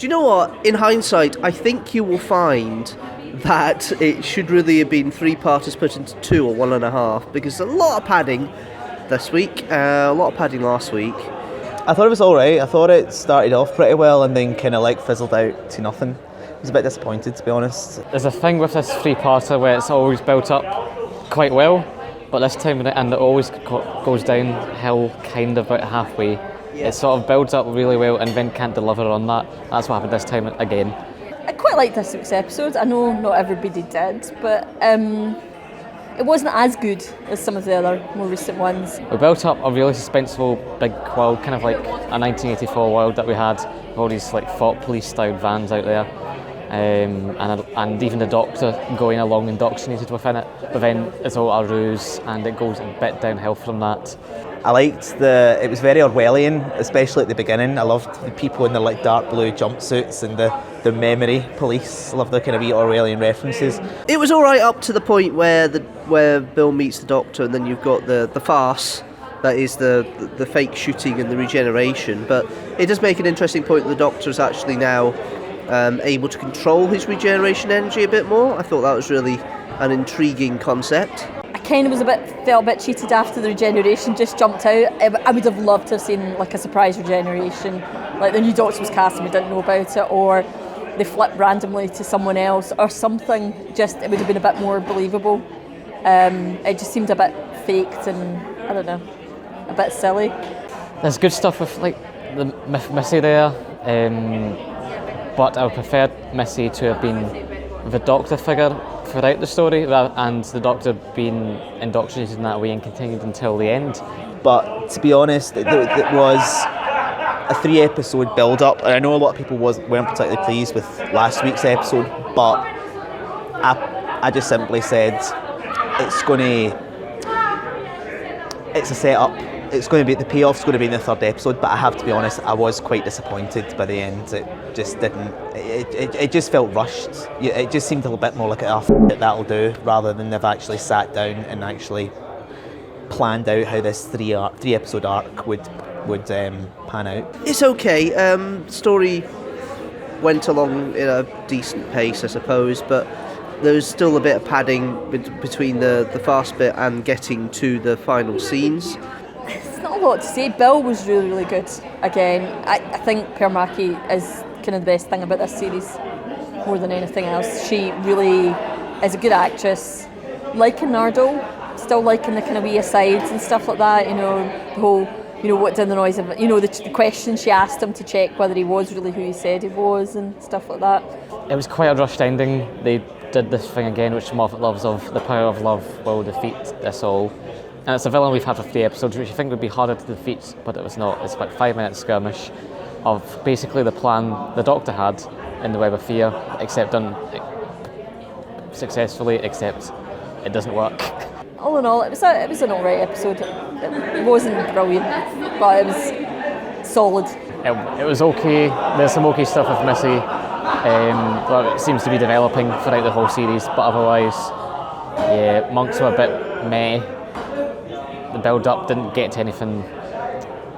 Do you know what? In hindsight, I think you will find that it should really have been 3 parters put into 2 or 1.5, because a lot of padding this week, a lot of padding last week. I thought it was alright. I thought it started off pretty well and then kind of like fizzled out to nothing. I was a bit disappointed, to be honest. There's a thing with this 3-parter where it's always built up quite well, but this time it always goes downhill kind of about halfway. Yeah. It sort of builds up really well and then can't deliver on that. That's what happened this time again. I quite liked this week's episode. I know not everybody did, but it wasn't as good as some of the other more recent ones. We built up a really suspenseful big world, kind of like a 1984 world that we had, with all these like thought police-styled vans out there. And even the Doctor going along indoctrinated within it, but then it's all a ruse and it goes a bit downhill from that. I liked it was very Orwellian, especially at the beginning. I loved the people in their like dark blue jumpsuits and the memory police. I love the kind of wee Orwellian references. It was alright up to the point where Bill meets the Doctor, and then you've got the farce that is the fake shooting and the regeneration, but it does make an interesting point that the Doctor is actually now able to control his regeneration energy a bit more. I thought that was really an intriguing concept. I kind of felt a bit cheated after the regeneration just jumped out. I would have loved to have seen like a surprise regeneration, like the new Doctor was cast and we didn't know about it, or they flip randomly to someone else or something. Just it would have been a bit more believable. It just seemed a bit faked and I don't know, a bit silly. There's good stuff with like the Missy there. But I would prefer Missy to have been the Doctor figure throughout the story, and the Doctor being indoctrinated in that way and continued until the end. But to be honest, it was a 3-episode build-up, and I know a lot of people weren't particularly pleased with last week's episode, but I just simply said it's a setup. It's going to be, the payoff's going to be in the 3rd episode, but I have to be honest, I was quite disappointed by the end. It just didn't, it just felt rushed. It just seemed a little bit more like, that'll do, rather than they've actually sat down and actually planned out how this 3-episode arc would pan out. It's okay. Story went along in a decent pace, I suppose, but there was still a bit of padding between the fast bit and getting to the final scenes. Not a lot to say. Bill was really, really good. Again, I think Permaki is kind of the best thing about this series more than anything else. She really is a good actress. Liking Nardole, still liking the kind of wee asides and stuff like that. You know, the whole, what's in the noise of it. You know, the question she asked him to check whether he was really who he said he was and stuff like that. It was quite a rushed ending. They did this thing again, which Moffat loves, of the power of love will defeat us all. And it's a villain we've had for 3 episodes, which you think would be harder to defeat, but it was not. It's like 5-minute skirmish of basically the plan the Doctor had in the Web of Fear, except done successfully, except it doesn't work. All in all, it was an alright episode. It wasn't brilliant, but it was solid. It was okay. There's some okay stuff with Missy. Well, it seems to be developing throughout the whole series, but otherwise, yeah, monks were a bit meh. The build-up didn't get to anything.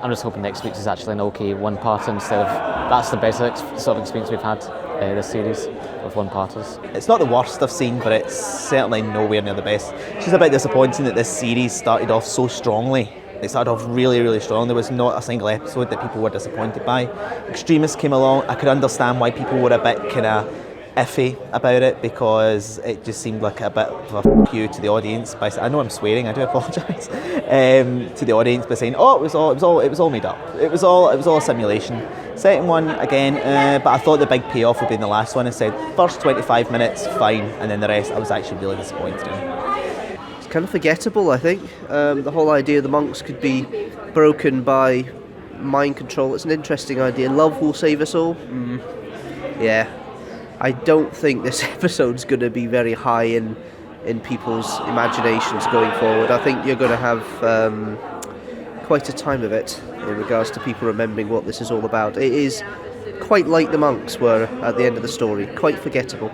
I'm just hoping next week's is actually an okay 1-parter instead of... That's the best sort of experience we've had this series with 1-parters. It's not the worst I've seen, but it's certainly nowhere near the best. It's just a bit disappointing that this series started off so strongly. It started off really, really strong. There was not a single episode that people were disappointed by. Extremists came along. I could understand why people were a bit kind of iffy about it, because it just seemed like a bit of a fuck you to the audience. I know I'm swearing, I do apologise, to the audience by saying, it was all made up. It was all a simulation. Second one again, but I thought the big payoff would be in the last one. I said first 25 minutes fine, and then the rest I was actually really disappointed in. It's kind of forgettable, I think. The whole idea the monks could be broken by mind control. It's an interesting idea. Love will save us all. Yeah. I don't think this episode's going to be very high in people's imaginations going forward. I think you're going to have quite a time of it in regards to people remembering what this is all about. It is quite like the monks were at the end of the story, quite forgettable.